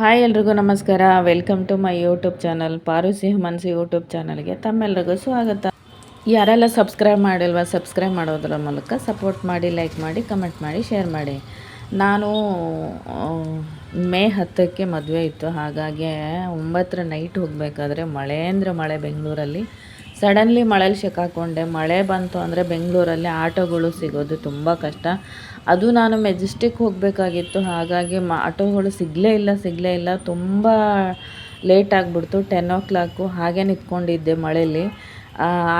Hi ಎಲ್ರಿಗೂ ನಮಸ್ಕಾರ. Welcome to my YouTube channel ಪಾರು ಸಿಂಹ ಮನಸ್ಸು ಯೂಟ್ಯೂಬ್ ಚಾನಲ್ಗೆ ತಮ್ಮೆಲ್ಲರಿಗೂ ಸ್ವಾಗತ. ಯಾರೆಲ್ಲ ಸಬ್ಸ್ಕ್ರೈಬ್ ಮಾಡಿಲ್ವ ಸಬ್ಸ್ಕ್ರೈಬ್ ಮಾಡೋದ್ರ ಮೂಲಕ ಸಪೋರ್ಟ್ ಮಾಡಿ, ಲೈಕ್ ಮಾಡಿ, ಕಮೆಂಟ್ ಮಾಡಿ, ಶೇರ್ ಮಾಡಿ. ನಾನು ಮೇ 10ಕ್ಕೆ ಮದುವೆ ಇತ್ತು, ಹಾಗಾಗಿ 9ರ ನೈಟ್ ಹೋಗಬೇಕಾದ್ರೆ ಮಳೆ ಅಂದರೆ ಮಳೆ. ಬೆಂಗಳೂರಲ್ಲಿ ಸಡನ್ಲಿ ಮಳೇಲಿ ಸಿಕ್ಕಾಕೊಂಡೆ. ಮಳೆ ಬಂತು ಅಂದರೆ ಬೆಂಗಳೂರಲ್ಲಿ ಆಟೋಗಳು ಸಿಗೋದು ತುಂಬ ಕಷ್ಟ. ಅದು ನಾನು ಮೆಜೆಸ್ಟಿಕ್ ಹೋಗಬೇಕಾಗಿತ್ತು, ಹಾಗಾಗಿ ಆಟೋಗಳು ಸಿಗಲೇ ಇಲ್ಲ. ತುಂಬ ಲೇಟ್ ಆಗಿಬಿಡ್ತು. 10 o'clock ಹಾಗೆ ನಿಂತ್ಕೊಂಡಿದ್ದೆ ಮಳೇಲಿ.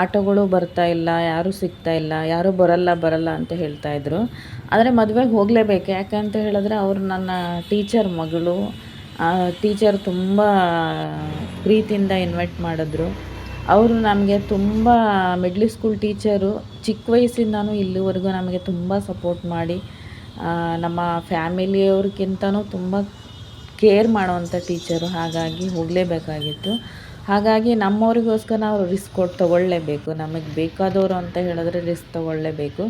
ಆಟೋಗಳು ಬರ್ತಾಯಿಲ್ಲ, ಯಾರೂ ಸಿಗ್ತಾಯಿಲ್ಲ, ಯಾರೂ ಬರಲ್ಲ ಅಂತ ಹೇಳ್ತಾಯಿದ್ರು. ಆದರೆ ಮದುವೆಗೆ ಹೋಗಲೇಬೇಕು. ಯಾಕಂತ ಹೇಳಿದ್ರೆ ಅವರು ನನ್ನ ಟೀಚರ್ ಮಗಳು. ಟೀಚರ್ ತುಂಬ ಪ್ರೀತಿಯಿಂದ ಇನ್ವೈಟ್ ಮಾಡಿದ್ರು. ಅವರು ನಮಗೆ ತುಂಬ ಮಿಡ್ಲ್ ಸ್ಕೂಲ್ ಟೀಚರು. ಚಿಕ್ಕ ವಯಸ್ಸಿಂದನೂ ಇಲ್ಲಿವರೆಗೂ ನಮಗೆ ತುಂಬ ಸಪೋರ್ಟ್ ಮಾಡಿ, ನಮ್ಮ ಫ್ಯಾಮಿಲಿಯವ್ರಿಗಿಂತನೂ ತುಂಬ ಕೇರ್ ಮಾಡೋವಂಥ ಟೀಚರು. ಹಾಗಾಗಿ ಹೋಗಲೇಬೇಕಾಗಿತ್ತು. ಹಾಗಾಗಿ ನಮ್ಮವ್ರಿಗೋಸ್ಕರ ನಾವು ರಿಸ್ಕ್ ತೊಗೊಳ್ಳೇಬೇಕು. ನಮಗೆ ಬೇಕಾದವರು ಅಂತ ಹೇಳಿದ್ರೆ ರಿಸ್ಕ್ ತೊಗೊಳ್ಳೇಬೇಕು.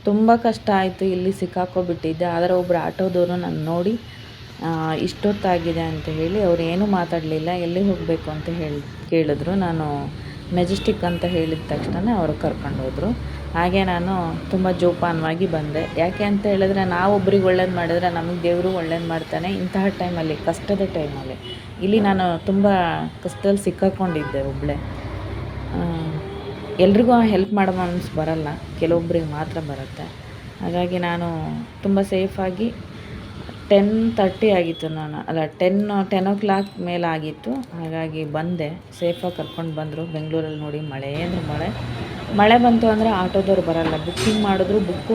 ತುಂಬ ಕಷ್ಟ ಆಯಿತು, ಇಲ್ಲಿ ಸಿಕ್ಕಾಕೊಬಿಟ್ಟಿದ್ದೆ. ಆದರೆ ಒಬ್ಬರು ಆಟೋದವರು ನನ್ನ ನೋಡಿ ಇಷ್ಟೊತ್ತಾಗಿದೆ ಅಂತ ಹೇಳಿ ಅವ್ರು ಏನೂ ಮಾತಾಡಲಿಲ್ಲ. ಎಲ್ಲಿಗೆ ಹೋಗಬೇಕು ಅಂತ ಕೇಳಿದ್ರು. ನಾನು ಮೆಜೆಸ್ಟಿಕ್ ಅಂತ ಹೇಳಿದ ತಕ್ಷಣ ಅವರು ಕರ್ಕೊಂಡು ಹೋದರು. ಹಾಗೆ ನಾನು ತುಂಬ ಜೋಪಾನವಾಗಿ ಬಂದೆ. ಯಾಕೆ ಅಂತ ಹೇಳಿದ್ರೆ ನಾವೊಬ್ರಿಗೆ ಒಳ್ಳೇದು ಮಾಡಿದ್ರೆ ನಮಗೆ ದೇವರು ಒಳ್ಳೇದು ಮಾಡ್ತಾನೆ. ಇಂತಹ ಟೈಮಲ್ಲಿ, ಕಷ್ಟದ ಟೈಮಲ್ಲಿ ಇಲ್ಲಿ ನಾನು ತುಂಬ ಕಷ್ಟದಲ್ಲಿ ಸಿಕ್ಕಾಕೊಂಡಿದ್ದೆ ಒಬ್ಬಳೇ. ಎಲ್ರಿಗೂ ಹೆಲ್ಪ್ ಮಾಡೋ ಮನಸ್ಸು ಬರಲ್ಲ, ಕೆಲವೊಬ್ಬರಿಗೆ ಮಾತ್ರ ಬರುತ್ತೆ. ಹಾಗಾಗಿ ನಾನು ತುಂಬ ಸೇಫಾಗಿ 10:30 ಆಗಿತ್ತು. ನಾನು 10 o'clock ಮೇಲೆ ಆಗಿತ್ತು. ಹಾಗಾಗಿ ಬಂದೆ, ಸೇಫಾಗಿ ಕರ್ಕೊಂಡು ಬಂದರು. ಬೆಂಗಳೂರಲ್ಲಿ ನೋಡಿ ಮಳೆ ಅಂದರೆ ಮಳೆ ಬಂತು ಅಂದರೆ ಆಟೋದವ್ರು ಬರಲ್ಲ. ಬುಕ್ಕಿಂಗ್ ಮಾಡಿದ್ರು ಬುಕ್ಕೂ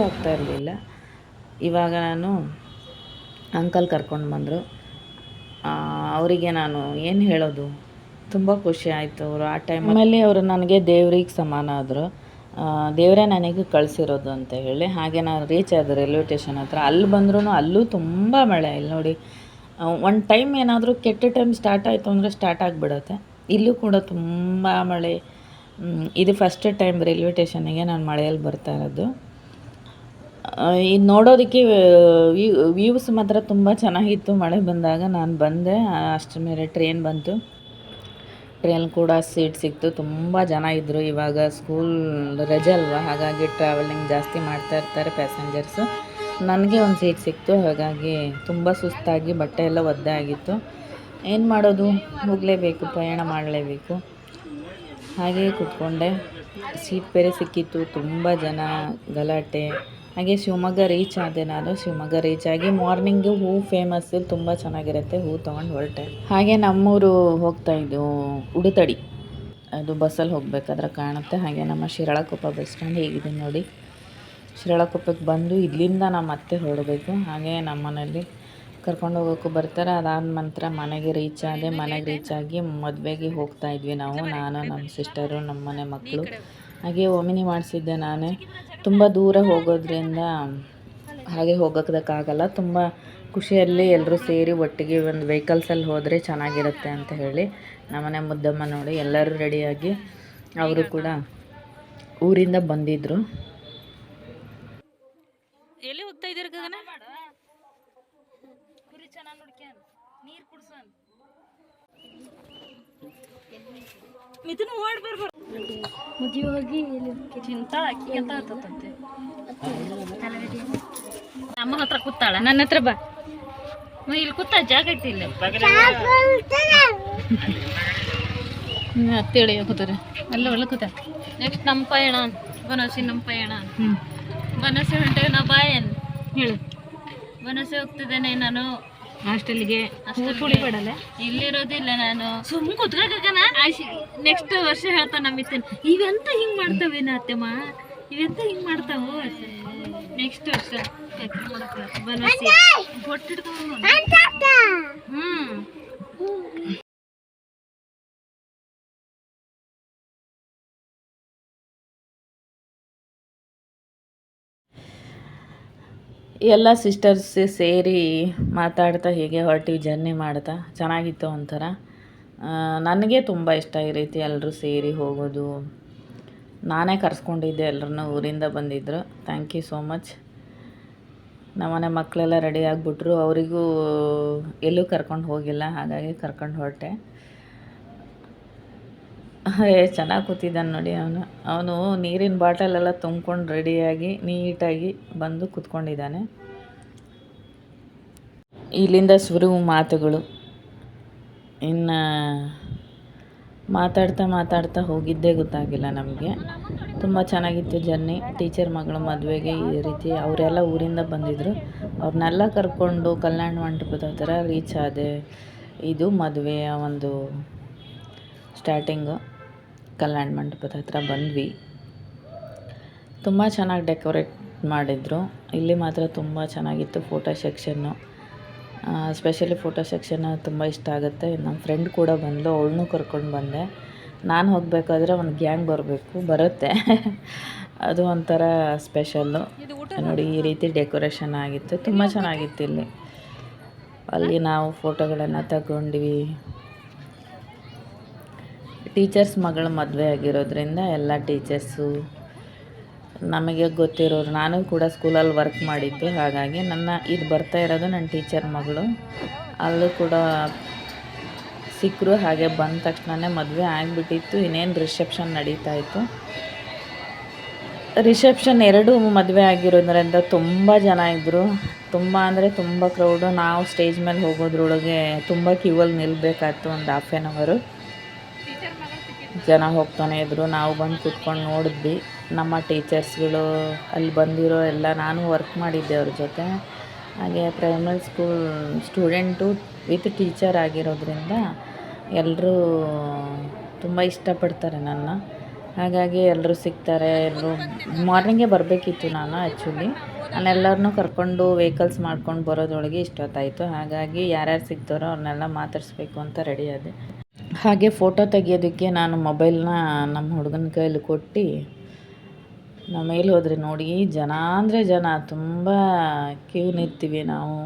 ಆಗ್ತಾ ಇರಲಿಲ್ಲ. ಇವಾಗ ನಾನು ಅಂಕಲ್ ಕರ್ಕೊಂಡು ಬಂದರು. ಅವರಿಗೆ ನಾನು ಏನು ಹೇಳೋದು, ತುಂಬ ಖುಷಿ ಆಯಿತು. ಅವರು ಆ ಟೈಮಲ್ಲಿ ಅವರು ನನಗೆ ದೇವ್ರಿಗೆ ಸಮಾನ ಆದರು. ದೇವರೇ ನನಗೆ ಕಳಿಸಿರೋದು ಅಂತ ಹೇಳಿ. ಹಾಗೆ ನಾನು ರೀಚ್ ಆದೆ ರೈಲ್ವೆ ಸ್ಟೇಷನ್ ಹತ್ರ. ಅಲ್ಲಿ ಬಂದ್ರೂ ಅಲ್ಲೂ ತುಂಬ ಮಳೆ. ಇಲ್ಲಿ ನೋಡಿ, ಒಂದು ಟೈಮ್ ಏನಾದರೂ ಕೆಟ್ಟ ಟೈಮ್ ಸ್ಟಾರ್ಟ್ ಆಯಿತು ಅಂದರೆ ಸ್ಟಾರ್ಟ್ ಆಗಿಬಿಡುತ್ತೆ. ಇಲ್ಲೂ ಕೂಡ ತುಂಬ ಮಳೆ. ಇದು ಫಸ್ಟ್ ಟೈಮ್ ರೈಲ್ವೆ ಸ್ಟೇಷನಿಗೆ ನಾನು ಮಳೆಯಲ್ಲಿ ಬರ್ತಾ ಇರೋದು. ಇದು ನೋಡೋದಕ್ಕೆ ವ್ಯೂಸ್ ಮಾತ್ರ ತುಂಬ ಚೆನ್ನಾಗಿತ್ತು. ಮಳೆ ಬಂದಾಗ ನಾನು ಬಂದೆ. ಅಷ್ಟರ ಮೇಲೆ ಟ್ರೈನ್ ಬಂತು. ಟ್ರೈನ್ ಕೂಡ ಸೀಟ್ ಸಿಕ್ತು. ತುಂಬ ಜನ ಇದ್ದರು. ಇವಾಗ ಸ್ಕೂಲ್ ರಜೆ ಅಲ್ವಾ, ಹಾಗಾಗಿ ಟ್ರಾವೆಲಿಂಗ್ ಜಾಸ್ತಿ ಮಾಡ್ತಾ ಇರ್ತಾರೆ ಪ್ಯಾಸೆಂಜರ್ಸು. ನನಗೆ ಒಂದು ಸೀಟ್ ಸಿಕ್ತು. ಹಾಗಾಗಿ ತುಂಬ ಸುಸ್ತಾಗಿ ಬಟ್ಟೆ ಎಲ್ಲ ಒದ್ದೆ ಆಗಿತ್ತು. ಏನು ಮಾಡೋದು, ಹೋಗಲೇಬೇಕು, ಪ್ರಯಾಣ ಮಾಡಲೇಬೇಕು. ಹಾಗೆಯೇ ಕೂತ್ಕೊಂಡೆ. ಸೀಟ್ ಬೇರೆ ಸಿಕ್ಕಿತ್ತು. ತುಂಬ ಜನ, ಗಲಾಟೆ. ಹಾಗೆ ಶಿವಮೊಗ್ಗ ರೀಚ್ ಆದೆ ನಾನು. ಶಿವಮೊಗ್ಗ ರೀಚ್ ಆಗಿ ಮಾರ್ನಿಂಗು ಹೂ ಫೇಮಸ್, ತುಂಬ ಚೆನ್ನಾಗಿರುತ್ತೆ. ಹೂ ತೊಗೊಂಡು ಹೊರಟೆ. ಹಾಗೆ ನಮ್ಮೂರು ಹೋಗ್ತಾಯಿದ್ದು ಉಡುತಡಿ, ಅದು ಬಸ್ಸಲ್ಲಿ ಹೋಗಬೇಕಾದ್ರೆ ಕಾಣುತ್ತೆ. ಹಾಗೆ ನಮ್ಮ ಶಿರಾಳಕೊಪ್ಪ ಬಸ್ ಸ್ಟ್ಯಾಂಡ್ ಹೇಗಿದೆ ನೋಡಿ. ಶಿರಾಳಕೊಪ್ಪಕ್ಕೆ ಬಂದು ಇಲ್ಲಿಂದ ನಮ್ಮ ಅತ್ತೆ ಹೊರಡಬೇಕು. ಹಾಗೆ ನಮ್ಮ ಮನೇಲಿ ಕರ್ಕೊಂಡು ಹೋಗೋಕ್ಕೂ ಬರ್ತಾರೆ. ಅದಾದ ನಂತರ ಮನೆಗೆ ರೀಚ್ ಆದೆ. ಮನೆಗೆ ರೀಚ್ ಆಗಿ ಮದುವೆಗೆ ಹೋಗ್ತಾಯಿದ್ವಿ ನಾವು, ನಾನು, ನಮ್ಮ ಸಿಸ್ಟರು, ನಮ್ಮ ಮನೆ ಮಕ್ಕಳು. ಹಾಗೆ ಒಮಿನಿ ಮಾಡಿಸಿದ್ದೆ ನಾನೇ. ತುಂಬ ದೂರ ಹೋಗೋದ್ರಿಂದ ಹಾಗೆ ಹೋಗೋಕ್ಕಾಗಲ್ಲ. ತುಂಬ ಖುಷಿಯಲ್ಲಿ ಎಲ್ಲರೂ ಸೇರಿ ಒಟ್ಟಿಗೆ ಒಂದು ವೆಹಿಕಲ್ಸಲ್ಲಿ ಹೋದರೆ ಚೆನ್ನಾಗಿರುತ್ತೆ ಅಂತ ಹೇಳಿ ನಮ್ಮನೆ ಮುದ್ದಮ್ಮ ನೋಡಿ ಎಲ್ಲರೂ ರೆಡಿಯಾಗಿ ಅವರು ಕೂಡ ಊರಿಂದ ಬಂದಿದ್ದರು. ಎಲ್ಲಿ ಹೋಗ್ತಾ ಇದ್ದೀರಿ ಗಗನ? ಕುರಿ ಚೆನ್ನಾಗಿ ನೋಡ್ಕ್ಯಾನ, ನೀರು ಕುಡ್ಸನ್, ಮಿಥುನ ಓಡ್ ಬರ್ಬಾರ ಮದುವೆ ಹೋಗಿ ಚಿಂತ ಅಕ್ಕಿ ಅಂತ ಹತ್ತಂತೆ. ನಮ್ಮ ಹತ್ರ ಕೂತಾಳ, ನನ್ನ ಹತ್ರ ಬಾ. ಇಲ್ಲಿ ಕೂತ ಜಾಗ ಐತಿ, ಇಲ್ಲಿ ಹತ್ತೇಳಿ ಕೂತಾರೆ ಅಲ್ಲ ಒಳ್ಳೆ ಕೂತ. ನೆಕ್ಸ್ಟ್ ನಮ್ಮ ಪಯಣ ಬನವಾಸಿ. ನಮ್ಮ ಪಯಣ ಬನವಾಸಿ ಹೊಂಟೆ. ನಾ ಬಾಯನ್ ಹೇಳು, ಬನವಾಸಿ ಹೋಗ್ತಿದ್ದೇನೆ ನಾನು ಹಾಸ್ಟೆಲ್ಗೆ. ಬೇಡಲ್ಲ, ಇಲ್ಲಿರೋದಿಲ್ಲ ನಾನು. ಸುಮ್ಮನೆ ಕೂತ್ಕೋಕನ. ನೆಕ್ಸ್ಟ್ ವರ್ಷ ಹೇಳ್ತಾನ ನಮ್ಮಿತ್ತೇನೆ, ಇವೆಂತ ಹಿಂಗೆ ಮಾಡ್ತಾವೇನ ಅತ್ತೆಮ್ಮ, ಇವೆಂತ ಹಿಂಗೆ ಮಾಡ್ತಾವು. ನೆಕ್ಸ್ಟ್ ವರ್ಷ ಬನವಾಸಿ ಹೊಟ್ಟಿಡ್ಕೊಂಡು ಎಲ್ಲ ಸಿಸ್ಟರ್ಸ್ ಸೇರಿ ಮಾತಾಡ್ತಾ ಹೀಗೆ ಹೊರಟಿವಿ, ಜರ್ನಿ ಮಾಡ್ತಾ. ಚೆನ್ನಾಗಿತ್ತು ಒಂಥರ. ನನಗೆ ತುಂಬ ಇಷ್ಟ ಈ ರೀತಿ ಎಲ್ಲರೂ ಸೇರಿ ಹೋಗೋದು. ನಾನೇ ಕರೆಸ್ಕೊಂಡಿದ್ದೆ ಎಲ್ಲರನ್ನೂ, ಊರಿಂದ ಬಂದಿದ್ದರು. Thank you so much. ನಮ್ಮನೆ ಮಕ್ಕಳೆಲ್ಲ ರೆಡಿ ಆಗಿಬಿಟ್ರು. ಅವರಿಗೂ ಎಲ್ಲೂ ಕರ್ಕೊಂಡು ಹೋಗಿಲ್ಲ, ಹಾಗಾಗಿ ಕರ್ಕೊಂಡು ಹೊರಟೆ. ಚೆನ್ನಾಗಿ ಕೂತಿದ್ದಾನೆ ನೋಡಿ ಅವನು ನೀರಿನ ಬಾಟಲೆಲ್ಲ ತುಂಬ್ಕೊಂಡು ರೆಡಿಯಾಗಿ ನೀಟಾಗಿ ಬಂದು ಕೂತ್ಕೊಂಡಿದ್ದಾನೆ. ಇಲ್ಲಿಂದ ಶುರು ಮಾತುಗಳು. ಇನ್ನು ಮಾತಾಡ್ತಾ ಹೋಗಿದ್ದೇ ಗೊತ್ತಾಗಿಲ್ಲ ನಮಗೆ. ತುಂಬ ಚೆನ್ನಾಗಿತ್ತು ಜರ್ನಿ. ಟೀಚರ್ ಮಗಳ ಮದುವೆಗೆ ಈ ರೀತಿ ಅವರೆಲ್ಲ ಊರಿಂದ ಬಂದಿದ್ದರು. ಅವ್ರನ್ನೆಲ್ಲ ಕರ್ಕೊಂಡು ಕಲ್ಯಾಣ ಮಂಟಪದ ಹತ್ರ ರೀಚ್ ಆದೆ. ಇದು ಮದುವೆಯ ಒಂದು ಸ್ಟಾರ್ಟಿಂಗು. ಕಲ್ಯಾಣ ಮಂಟಪದ ಹತ್ರ ಬಂದ್ವಿ. ತುಂಬ ಚೆನ್ನಾಗಿ ಡೆಕೋರೇಟ್ ಮಾಡಿದರು. ಇಲ್ಲಿ ಮಾತ್ರ ತುಂಬ ಚೆನ್ನಾಗಿತ್ತು. Photo section, specially photo section ತುಂಬ ಇಷ್ಟ ಆಗುತ್ತೆ. ನಮ್ಮ ಫ್ರೆಂಡ್ ಕೂಡ ಬಂದಳು, ಅವಳನ್ನೂ ಕರ್ಕೊಂಡು ಬಂದೆ. ನಾನು ಹೋಗಬೇಕಾದ್ರೆ ಒಂದು ಗ್ಯಾಂಗ್ ಬರುತ್ತೆ ಅದು ಒಂಥರ ಸ್ಪೆಷಲ್ಲು. ನೋಡಿ ಈ ರೀತಿ ಡೆಕೋರೇಷನ್ ಆಗಿತ್ತು, ತುಂಬ ಚೆನ್ನಾಗಿತ್ತು. ಇಲ್ಲಿ ಅಲ್ಲಿ ನಾವು ಫೋಟೋಗಳನ್ನು ತಗೊಂಡ್ವಿ. ಟೀಚರ್ಸ್ ಮಗಳ ಮದುವೆ ಆಗಿರೋದ್ರಿಂದ ಎಲ್ಲ ಟೀಚರ್ಸು ನಮಗೆ ಗೊತ್ತಿರೋರು. ನಾನು ಕೂಡ ಸ್ಕೂಲಲ್ಲಿ ವರ್ಕ್ ಮಾಡಿದ್ದು, ಹಾಗಾಗಿ ಇದು ಬರ್ತಾ ಇರೋದು ನನ್ನ ಟೀಚರ್ ಮಗಳು. ಅಲ್ಲೂ ಕೂಡ ಸಿಕ್ಕರು. ಹಾಗೆ ಬಂದ ತಕ್ಷಣವೇ ಮದುವೆ ಆಗಿಬಿಟ್ಟಿತ್ತು. ಇನ್ನೇನು ರಿಸೆಪ್ಷನ್ ನಡೀತಾ ಇತ್ತು. ರಿಸೆಪ್ಷನ್ 2 ಮದುವೆ ಆಗಿರೋದ್ರಿಂದ ತುಂಬ ಜನ ಇದ್ದರು. ತುಂಬ ಅಂದರೆ ತುಂಬ ಕ್ರೌಡು. ನಾವು ಸ್ಟೇಜ್ ಮೇಲೆ ಹೋಗೋದ್ರೊಳಗೆ ತುಂಬ ಕ್ಯೂವಲ್ಲಿ ನಿಲ್ಲಬೇಕಾಯ್ತು. ಒಂದು ½ ಜನ ಹೋಗ್ತಾನೆ ಇದ್ದರು. ನಾವು ಬಂದು ಕೂತ್ಕೊಂಡು ನೋಡಿದ್ವಿ. ನಮ್ಮ ಟೀಚರ್ಸ್ಗಳು ಅಲ್ಲಿ ಬಂದಿರೋ ಎಲ್ಲ, ನಾನು ವರ್ಕ್ ಮಾಡಿದ್ದೆ ಅವ್ರ ಜೊತೆ. ಹಾಗೆ primary school student with teacher ಆಗಿರೋದ್ರಿಂದ ಎಲ್ಲರೂ ತುಂಬ ಇಷ್ಟಪಡ್ತಾರೆ ನನ್ನ. ಹಾಗಾಗಿ ಎಲ್ಲರೂ ಸಿಗ್ತಾರೆ. ಎಲ್ಲರೂ ಮಾರ್ನಿಂಗೇ ಬರಬೇಕಿತ್ತು ನಾನು ಆ್ಯಕ್ಚುಲಿ. ನಾನೆಲ್ಲರನ್ನೂ ಕರ್ಕೊಂಡು ವೆಹಿಕಲ್ಸ್ ಮಾಡ್ಕೊಂಡು ಬರೋದ್ರೊಳಗೆ ಇಷ್ಟೊತ್ತಾಯಿತು. ಹಾಗಾಗಿ ಯಾರ್ಯಾರು ಸಿಗ್ತಾರೋ ಅವ್ರನ್ನೆಲ್ಲ ಮಾತಾಡಿಸ್ಬೇಕು ಅಂತ ರೆಡಿ ಆದೆ. ಹಾಗೆ ಫೋಟೋ ತೆಗಿಯೋದಕ್ಕೆ ನಾನು ಮೊಬೈಲ್ನ ನಮ್ಮ ಹುಡುಗನ ಕೈಯಲ್ಲಿ ಕೊಟ್ಟು ನಾವು ಮೇಲೆ ಹೋದರೆ ನೋಡಿ, ಜನ ಅಂದರೆ ಜನ, ತುಂಬ ಕ್ಯೂ ನಿಂತೀವಿ ನಾವು.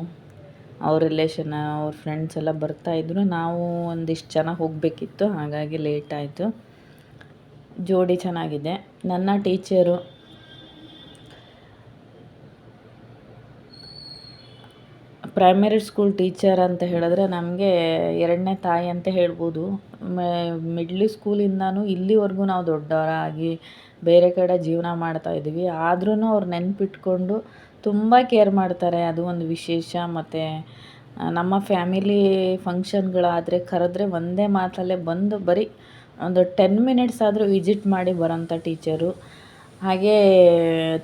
ಅವ್ರ ರಿಲೇಷನ್, ಅವ್ರ ಫ್ರೆಂಡ್ಸ್ ಎಲ್ಲ ಬರ್ತಾಯಿದ್ರು. ನಾವು ಒಂದಿಷ್ಟು ಜನ ಹೋಗಬೇಕಿತ್ತು, ಹಾಗಾಗಿ ಲೇಟ್ ಆಯಿತು. ಜೋಡಿ ಚೆನ್ನಾಗಿದೆ. ನನ್ನ ಟೀಚರು ಪ್ರೈಮರಿ ಸ್ಕೂಲ್ ಟೀಚರ್ ಅಂತ ಹೇಳಿದ್ರೆ ನಮಗೆ 2ನೇ ತಾಯಿ ಅಂತ ಹೇಳ್ಬೋದು. ಮಿಡ್ಲ್ ಸ್ಕೂಲಿಂದನೂ ಇಲ್ಲಿವರೆಗೂ ನಾವು ದೊಡ್ಡವರಾಗಿ ಬೇರೆ ಕಡೆ ಜೀವನ ಮಾಡ್ತಾಯಿದ್ದೀವಿ. ಆದ್ರೂ ಅವ್ರು ನೆನಪಿಟ್ಕೊಂಡು ತುಂಬ ಕೇರ್ ಮಾಡ್ತಾರೆ. ಅದು ಒಂದು ವಿಶೇಷ. ಮತ್ತು ನಮ್ಮ ಫ್ಯಾಮಿಲಿ ಫಂಕ್ಷನ್ಗಳಾದರೆ ಕರೆದ್ರೆ ಒಂದೇ ಮಾತಲ್ಲೇ ಬಂದು ಬರೀ ಒಂದು 10 ಮಿನಿಟ್ಸ್ ಆದರೂ ವಿಸಿಟ್ ಮಾಡಿ ಬರೋಂಥ ಟೀಚರು. ಹಾಗೇ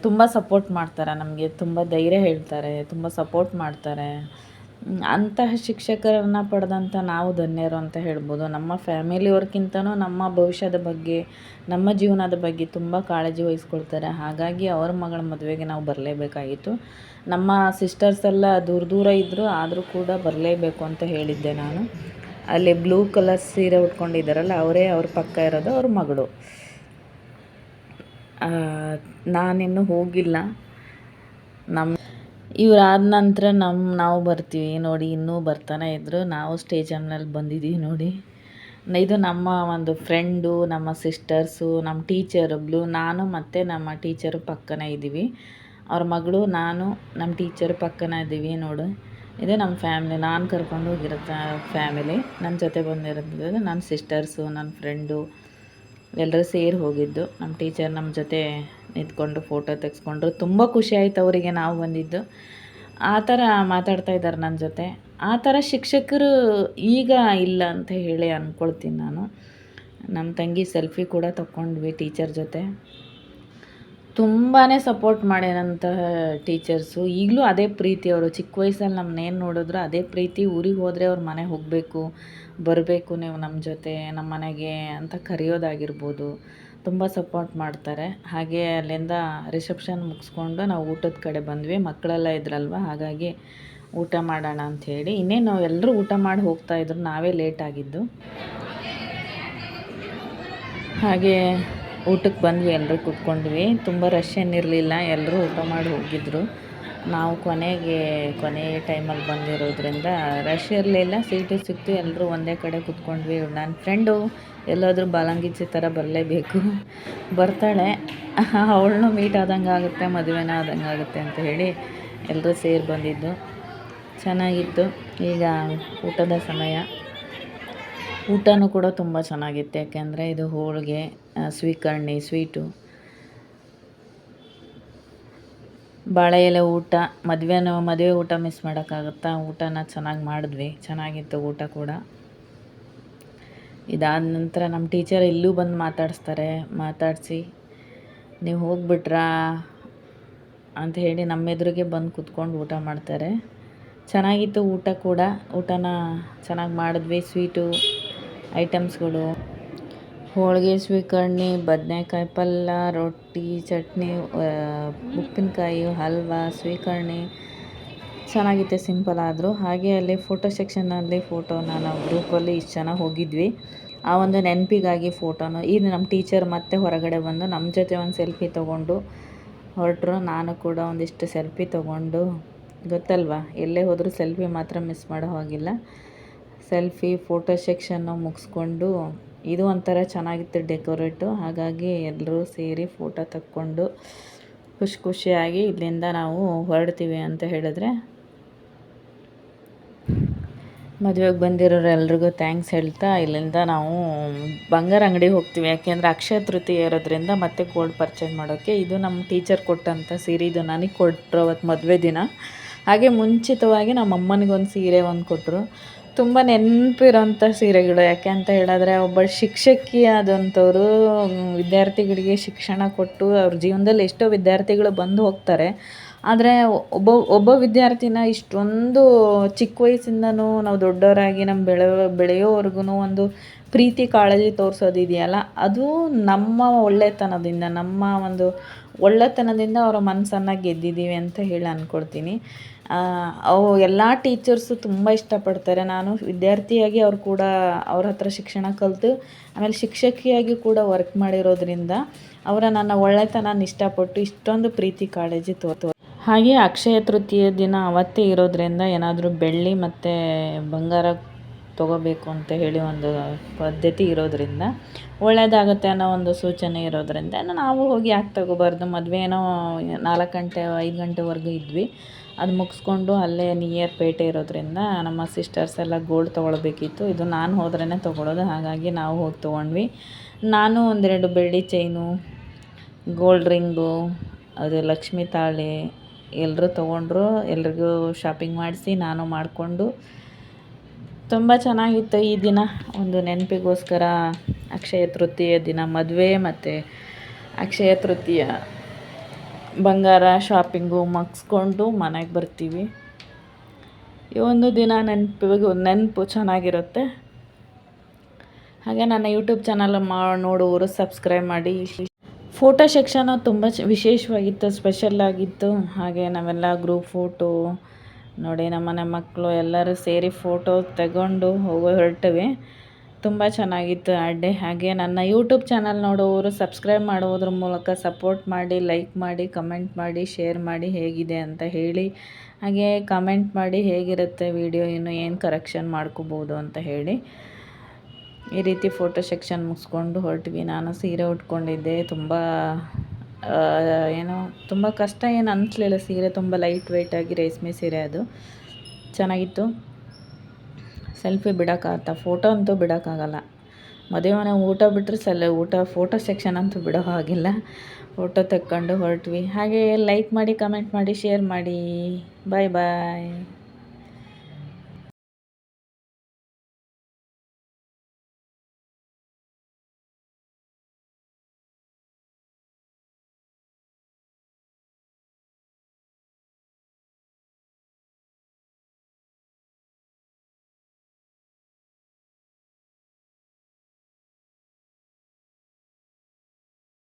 ತುಂಬ ಸಪೋರ್ಟ್ ಮಾಡ್ತಾರೆ ನಮಗೆ. ತುಂಬ ಧೈರ್ಯ ಹೇಳ್ತಾರೆ, ತುಂಬ ಸಪೋರ್ಟ್ ಮಾಡ್ತಾರೆ. ಅಂತಹ ಶಿಕ್ಷಕರನ್ನು ಪಡೆದಂಥ ನಾವು ಧನ್ಯರು ಅಂತ ಹೇಳ್ಬೋದು. ನಮ್ಮ ಫ್ಯಾಮಿಲಿಯವ್ರಿಗಿಂತನೂ ನಮ್ಮ ಭವಿಷ್ಯದ ಬಗ್ಗೆ, ನಮ್ಮ ಜೀವನದ ಬಗ್ಗೆ ತುಂಬ ಕಾಳಜಿ ವಹಿಸ್ಕೊಳ್ತಾರೆ. ಹಾಗಾಗಿ ಅವ್ರ ಮಗಳ ಮದುವೆಗೆ ನಾವು ಬರಲೇಬೇಕಾಗಿತ್ತು. ನಮ್ಮ ಸಿಸ್ಟರ್ಸ್ ಎಲ್ಲ ದೂರ ಇದ್ದರು, ಆದರೂ ಕೂಡ ಬರಲೇಬೇಕು ಅಂತ ಹೇಳಿದ್ದೆ ನಾನು. ಅಲ್ಲಿ ಬ್ಲೂ ಕಲರ್ ಸೀರೆ ಉಟ್ಕೊಂಡಿದ್ದಾರಲ್ಲ, ಅವರೇ ಅವ್ರ ಪಕ್ಕ ಇರೋದು ಅವ್ರ ಮಗಳು. ನಾನಿನ್ನೂ ಹೋಗಿಲ್ಲ. ಇವರಾದ ನಂತರ ನಾವು ಬರ್ತೀವಿ ನೋಡಿ. ಇನ್ನೂ ಬರ್ತಾನೆ ಇದ್ದರು. ನಾವು ಸ್ಟೇಜ್ ಮೇಲೆ ಬಂದಿದ್ದೀವಿ ನೋಡಿ. ಇದು ನಮ್ಮ ಒಂದು ಫ್ರೆಂಡು, ನಮ್ಮ ಸಿಸ್ಟರ್ಸು, ನಮ್ಮ ಟೀಚರು ನಾನು ಮತ್ತು ನಮ್ಮ ಟೀಚರು ಪಕ್ಕನೇ ಇದ್ದೀವಿ. ಅವ್ರ ಮಗಳು, ನಾನು, ನಮ್ಮ ಟೀಚರು ಪಕ್ಕನೇ ಇದ್ದೀವಿ ನೋಡು. ಇದು ನಮ್ಮ ಫ್ಯಾಮಿಲಿ. ನಾನು ಕರ್ಕೊಂಡು ಹೋಗಿರೋ ಫ್ಯಾಮಿಲಿ. ನನ್ನ ಜೊತೆ ಬಂದಿರೋದು ನನ್ನ ಸಿಸ್ಟರ್ಸು, ನನ್ನ ಫ್ರೆಂಡು ಎಲ್ಲರೂ ಸೇರಿ ಹೋಗಿದ್ದು. ನಮ್ಮ ಟೀಚರ್ ನಮ್ಮ ಜೊತೆ ನಿಂತ್ಕೊಂಡು ಫೋಟೋ ತೆಗೆಸ್ಕೊಂಡ್ರು. ತುಂಬ ಖುಷಿ ಆಯಿತು ಅವರಿಗೆ ನಾವು ಬಂದಿದ್ದು. ಆ ಥರ ಮಾತಾಡ್ತಾ ಇದ್ದಾರೆ ನನ್ನ ಜೊತೆ. ಆ ಥರ ಶಿಕ್ಷಕರು ಈಗ ಇಲ್ಲ ಅಂತ ಹೇಳಿ ಅಂದ್ಕೊಳ್ತೀನಿ ನಾನು. ನಮ್ಮ ತಂಗಿ ಸೆಲ್ಫಿ ಕೂಡ ತಗೊಂಡ್ವಿ ಟೀಚರ್ ಜೊತೆ. ತುಂಬಾ ಸಪೋರ್ಟ್ ಮಾಡಿರೋಂತಹ ಟೀಚರ್ಸು. ಈಗಲೂ ಅದೇ ಪ್ರೀತಿ. ಅವರು ಚಿಕ್ಕ ವಯಸ್ಸಲ್ಲಿ ನಮ್ಮನ್ನೇನು ನೋಡಿದ್ರು ಅದೇ ಪ್ರೀತಿ. ಊರಿಗೆ ಹೋದರೆ ಅವ್ರ ಮನೆಗೆ ಹೋಗಬೇಕು, ಬರಬೇಕು ನೀವು ನಮ್ಮ ಜೊತೆ ನಮ್ಮ ಮನೆಗೆ ಅಂತ ಕರೆಯೋದಾಗಿರ್ಬೋದು. ತುಂಬ ಸಪೋರ್ಟ್ ಮಾಡ್ತಾರೆ. ಹಾಗೆ ಅಲ್ಲಿಂದ ರಿಸೆಪ್ಷನ್ ಮುಗಿಸ್ಕೊಂಡು ನಾವು ಊಟದ ಕಡೆ ಬಂದ್ವಿ. ಮಕ್ಕಳೆಲ್ಲ ಇದ್ರಲ್ವ, ಹಾಗಾಗಿ ಊಟ ಮಾಡೋಣ ಅಂಥೇಳಿ. ಇನ್ನೇನು ನಾವು ಎಲ್ಲರೂ ಊಟ ಮಾಡಿ ಹೋಗ್ತಾಯಿದ್ರು, ನಾವೇ ಲೇಟ್ ಆಗಿದ್ದು. ಹಾಗೆ ಊಟಕ್ಕೆ ಬಂದ್ವಿ, ಎಲ್ಲರೂ ಕೂತ್ಕೊಂಡ್ವಿ. ತುಂಬ ರಶ್ ಏನಿರಲಿಲ್ಲ, ಎಲ್ಲರೂ ಊಟ ಮಾಡಿ ಹೋಗಿದ್ರು. ನಾವು ಕೊನೆ ಟೈಮಲ್ಲಿ ಬಂದಿರೋದ್ರಿಂದ ರಶ್ ಇರಲಿಲ್ಲ, ಸೀಟು ಸಿಕ್ತು. ಎಲ್ಲರೂ ಒಂದೇ ಕಡೆ ಕೂತ್ಕೊಂಡ್ವಿ. ನನ್ನ ಫ್ರೆಂಡು ಎಲ್ಲಾದರೂ ಬಾಲಂಗೀಚಿ ಥರ ಬರಲೇಬೇಕು, ಬರ್ತಾಳೆ. ಅವಳನ್ನೂ ಮೀಟ್ ಆದಂಗೆ ಆಗುತ್ತೆ, ಮದುವೆನ ಆದಂಗೆ ಆಗುತ್ತೆ ಅಂತ ಹೇಳಿ ಎಲ್ಲರೂ ಸೇರಿ ಬಂದಿದ್ದು ಚೆನ್ನಾಗಿತ್ತು. ಈಗ ಊಟದ ಸಮಯ. ಊಟನೂ ಕೂಡ ತುಂಬ ಚೆನ್ನಾಗಿತ್ತು, ಯಾಕೆಂದರೆ ಇದು ಹೋಳಿಗೆ, ಸ್ವೀಕರಣೆ, ಬಾಳೆ ಎಲೆ ಊಟ. ಮದುವೆ ಊಟ ಮಿಸ್ ಮಾಡೋಕ್ಕಾಗುತ್ತಾ? ಊಟನ ಚೆನ್ನಾಗಿ ಮಾಡಿದ್ವಿ, ಚೆನ್ನಾಗಿತ್ತು ಊಟ ಕೂಡ. ಇದಾದ ನಂತರ ನಮ್ಮ ಟೀಚರ್ ಇಲ್ಲೂ ಬಂದು ಮಾತಾಡಿಸಿ ನೀವು ಹೋಗ್ಬಿಟ್ರಾ ಅಂತ ಹೇಳಿ ನಮ್ಮ ಎದುರಿಗೆ ಬಂದು ಕೂತ್ಕೊಂಡು ಊಟ ಮಾಡ್ತಾರೆ. ಚೆನ್ನಾಗಿತ್ತು ಊಟ ಕೂಡ. ಊಟನ ಚೆನ್ನಾಗಿ ಮಾಡಿದ್ವಿ. ಸ್ವೀಟು ಐಟಮ್ಸ್ಗಳು, ಹೋಳಿಗೆ, ಸ್ವೀಕರಣೆ, ಬದನೇಕಾಯಿ ಪಲ್ಯ, ರೊಟ್ಟಿ, ಚಟ್ನಿ, ಉಪ್ಪಿನಕಾಯಿ, ಹಲ್ವ, ಸ್ವೀಕರಣೆ ಚೆನ್ನಾಗಿತ್ತು, ಸಿಂಪಲ್ ಆದರೂ. ಹಾಗೆ ಅಲ್ಲಿ ಫೋಟೋ ಸೆಕ್ಷನ್ನಲ್ಲಿ ಫೋಟೋನ ನಾವು ಗ್ರೂಪಲ್ಲಿ ಇಷ್ಟು ಜನ ಹೋಗಿದ್ವಿ. ಆ ಒಂದು ನೆನಪಿಗಾಗಿ ಫೋಟೋನು. ಇದು ನಮ್ಮ ಟೀಚರ್ ಮತ್ತೆ ಹೊರಗಡೆ ಬಂದು ನಮ್ಮ ಜೊತೆ ಒಂದು ಸೆಲ್ಫಿ ತೊಗೊಂಡು ಹೊರಟರು. ನಾನು ಕೂಡ ಒಂದಿಷ್ಟು ಸೆಲ್ಫಿ ತೊಗೊಂಡು, ಗೊತ್ತಲ್ವಾ, ಎಲ್ಲೇ ಹೋದರೂ ಸೆಲ್ಫಿ ಮಾತ್ರ ಮಿಸ್ ಮಾಡೋ ಹಾಗಿಲ್ಲ. ಸೆಲ್ಫಿ ಫೋಟೋ ಸೆಕ್ಷನ್ನು ಮುಗಿಸ್ಕೊಂಡು, ಇದು ಒಂಥರ ಚೆನ್ನಾಗಿತ್ತು ಡೆಕೋರೇಟು. ಹಾಗಾಗಿ ಎಲ್ಲರೂ ಸೇರಿ ಫೋಟೋ ತಕ್ಕೊಂಡು ಖುಷಿಯಾಗಿ ಇಲ್ಲಿಂದ ನಾವು ಹೊರಡ್ತೀವಿ ಅಂತ ಹೇಳಿದ್ರೆ, ಮದುವೆಗೆ ಬಂದಿರೋರು ಎಲ್ರಿಗೂ ಥ್ಯಾಂಕ್ಸ್ ಹೇಳ್ತಾ ಇಲ್ಲಿಂದ ನಾವು ಬಂಗಾರ ಅಂಗಡಿಗೆ ಹೋಗ್ತೀವಿ. ಯಾಕೆಂದರೆ ಅಕ್ಷಯ ತೃತೀಯ ಇರೋದ್ರಿಂದ ಮತ್ತೆ ಗೋಲ್ಡ್ ಪರ್ಚೇಸ್ ಮಾಡೋಕ್ಕೆ. ಇದು ನಮ್ಮ ಟೀಚರ್ ಕೊಟ್ಟಂಥ ಸೀರೆ. ಇದು ನನಗೆ ಕೊಟ್ಟರು ಅವತ್ತು ಮದುವೆ ದಿನ. ಹಾಗೆ ಮುಂಚಿತವಾಗಿ ನಮ್ಮ ಅಮ್ಮನಿಗೊಂದು ಸೀರೆ ಕೊಟ್ಟರು. ತುಂಬ ನೆನಪಿರೋಂಥ ಸೀರೆಗಳು. ಯಾಕೆ ಅಂತ ಹೇಳಿದ್ರೆ, ಒಬ್ಬ ಶಿಕ್ಷಕಿ ಆದಂಥವರು ವಿದ್ಯಾರ್ಥಿಗಳಿಗೆ ಶಿಕ್ಷಣ ಕೊಟ್ಟು ಅವ್ರ ಜೀವನದಲ್ಲಿ ಎಷ್ಟೋ ವಿದ್ಯಾರ್ಥಿಗಳು ಬಂದು ಹೋಗ್ತಾರೆ. ಆದರೆ ಒಬ್ಬ ವಿದ್ಯಾರ್ಥಿನ ಇಷ್ಟೊಂದು ಚಿಕ್ಕ ವಯಸ್ಸಿಂದನೂ ನಾವು ದೊಡ್ಡವರಾಗಿ ನಮ್ಮ ಬೆಳೆಯೋವರೆಗೂ ಒಂದು ಪ್ರೀತಿ ಕಾಳಜಿ ತೋರಿಸೋದಿದೆಯಲ್ಲ, ಅದು ನಮ್ಮ ಒಳ್ಳೆತನದಿಂದ, ನಮ್ಮ ಒಂದು ಒಳ್ಳೆತನದಿಂದ ಅವರ ಮನಸ್ಸನ್ನು ಗೆದ್ದಿದ್ದೀವಿ ಅಂತ ಹೇಳಿ ಅಂದ್ಕೊಳ್ತೀನಿ. ಅವು ಎಲ್ಲ ಟೀಚರ್ಸು ತುಂಬ ಇಷ್ಟಪಡ್ತಾರೆ. ನಾನು ವಿದ್ಯಾರ್ಥಿಯಾಗಿ ಅವ್ರ ಹತ್ರ ಶಿಕ್ಷಣ ಕಲಿತು ಆಮೇಲೆ ಶಿಕ್ಷಕಿಯಾಗಿ ಕೂಡ ವರ್ಕ್ ಮಾಡಿರೋದ್ರಿಂದ ನನ್ನ ಒಳ್ಳೆತನ ಇಷ್ಟಪಟ್ಟು ಇಷ್ಟೊಂದು ಪ್ರೀತಿ ಕಾಳಜಿ ಹಾಗೆ ಅಕ್ಷಯ ತೃತೀಯ ದಿನ ಅವತ್ತೇ ಇರೋದ್ರಿಂದ ಏನಾದರೂ ಬೆಳ್ಳಿ ಮತ್ತು ಬಂಗಾರ ತೊಗೋಬೇಕು ಅಂತ ಹೇಳಿ ಒಂದು ಪದ್ಧತಿ ಇರೋದ್ರಿಂದ ಒಳ್ಳೆಯದಾಗುತ್ತೆ ಅನ್ನೋ ಒಂದು ಸೂಚನೆ ಇರೋದ್ರಿಂದ ನಾವು ಹೋಗಿ ಯಾಕೆ ತೊಗೋಬಾರ್ದು. ಮದುವೆ ಏನೋ 4 ಗಂಟೆ 5 ಗಂಟೆವರೆಗೂ ಇದ್ವಿ. ಅದು ಮುಗಿಸ್ಕೊಂಡು ಅಲ್ಲೇ ನಿಯರ್ ಪೇಟೆ ಇರೋದ್ರಿಂದ ನಮ್ಮ ಸಿಸ್ಟರ್ಸ್ ಎಲ್ಲ ಗೋಲ್ಡ್ ತೊಗೊಳ್ಬೇಕಿತ್ತು. ಇದು ನಾನು ಹೋದ್ರೇ ತೊಗೊಳೋದು. ಹಾಗಾಗಿ ನಾವು ಹೋಗಿ ತೊಗೊಂಡ್ವಿ. ನಾನು ಒಂದೆರಡು ಬೆಳ್ಳಿ ಚೈನು, ಗೋಲ್ಡ್ ರಿಂಗು, ಅದು ಲಕ್ಷ್ಮಿ ತಾಳಿ ಎಲ್ಲರೂ ತೊಗೊಂಡ್ರು. ಎಲ್ರಿಗೂ ಶಾಪಿಂಗ್ ಮಾಡಿಸಿ ನಾನು ಮಾಡಿಕೊಂಡು ತುಂಬ ಚೆನ್ನಾಗಿತ್ತು ಈ ದಿನ. ಒಂದು ನೆನಪಿಗೋಸ್ಕರ ಅಕ್ಷಯ ತೃತೀಯ ದಿನ ಮದುವೆ ಮತ್ತು ಅಕ್ಷಯ ತೃತೀಯ ಬಂಗಾರ ಶಾಪಿಂಗು ಮುಗಿಸ್ಕೊಂಡು ಮನೆಗೆ ಬರ್ತೀವಿ. ಈ ಒಂದು ದಿನ ನೆನಪು ಚೆನ್ನಾಗಿರುತ್ತೆ. ಹಾಗೆ ನನ್ನ ಯೂಟ್ಯೂಬ್ ಚಾನಲ್ ನೋಡುವವರು ಸಬ್ಸ್ಕ್ರೈಬ್ ಮಾಡಿ. ಫೋಟೋ ಸೆಕ್ಷನು ತುಂಬ ವಿಶೇಷವಾಗಿತ್ತು, ಸ್ಪೆಷಲ್ ಆಗಿತ್ತು. ಹಾಗೆ ನಾವೆಲ್ಲ ಗ್ರೂಪ್ ಫೋಟೋ ನೋಡಿ, ನಮ್ಮನೆ ಮಕ್ಕಳು ಎಲ್ಲರೂ ಸೇರಿ ಫೋಟೋ ತಗೊಂಡು ಹೊರಟಿವಿ. ತುಂಬ ಚೆನ್ನಾಗಿತ್ತು ಆ ಡೇ. ಹಾಗೆ ನನ್ನ ಯೂಟ್ಯೂಬ್ ಚಾನಲ್ ನೋಡುವವರು ಸಬ್ಸ್ಕ್ರೈಬ್ ಮಾಡುವುದ್ರ ಮೂಲಕ ಸಪೋರ್ಟ್ ಮಾಡಿ, ಲೈಕ್ ಮಾಡಿ, ಕಮೆಂಟ್ ಮಾಡಿ, ಶೇರ್ ಮಾಡಿ, ಹೇಗಿದೆ ಅಂತ ಹೇಳಿ. ಹಾಗೆ ಕಮೆಂಟ್ ಮಾಡಿ ಹೇಗಿರುತ್ತೆ ವಿಡಿಯೋ, ಇನ್ನು ಏನು ಕರೆಕ್ಷನ್ ಮಾಡ್ಕೋಬೋದು ಅಂತ ಹೇಳಿ. ಈ ರೀತಿ ಫೋಟೋ ಸೆಕ್ಷನ್ ಮುಗಿಸ್ಕೊಂಡು ಹೊರಟ್ವಿ. ನಾನು ಸೀರೆ ಉಟ್ಕೊಂಡಿದ್ದೆ. ತುಂಬ ಕಷ್ಟ ಏನು ಅನಿಸ್ಲಿಲ್ಲ. ಸೀರೆ ತುಂಬ ಲೈಟ್ ವೆಯ್ಟಾಗಿ ರೇಷ್ಮೆ ಸೀರೆ, ಅದು ಚೆನ್ನಾಗಿತ್ತು. ಸೆಲ್ಫಿ ಬಿಡೋಕ್ಕಾಗತ್ತಾ? ಫೋಟೋ ಅಂತೂ ಬಿಡೋಕ್ಕಾಗಲ್ಲ. ಮದುವೆ ಮನೆ ಊಟ ಬಿಟ್ಟರೆ ಫೋಟೋ ಸೆಕ್ಷನ್ ಅಂತೂ ಬಿಡೋ ಹಾಗಿಲ್ಲ. ಫೋಟೋ ತೆಕ್ಕೊಂಡು ಹೊರಟ್ವಿ. ಹಾಗೆ ಲೈಕ್ ಮಾಡಿ, ಕಮೆಂಟ್ ಮಾಡಿ, ಶೇರ್ ಮಾಡಿ. ಬಾಯ್.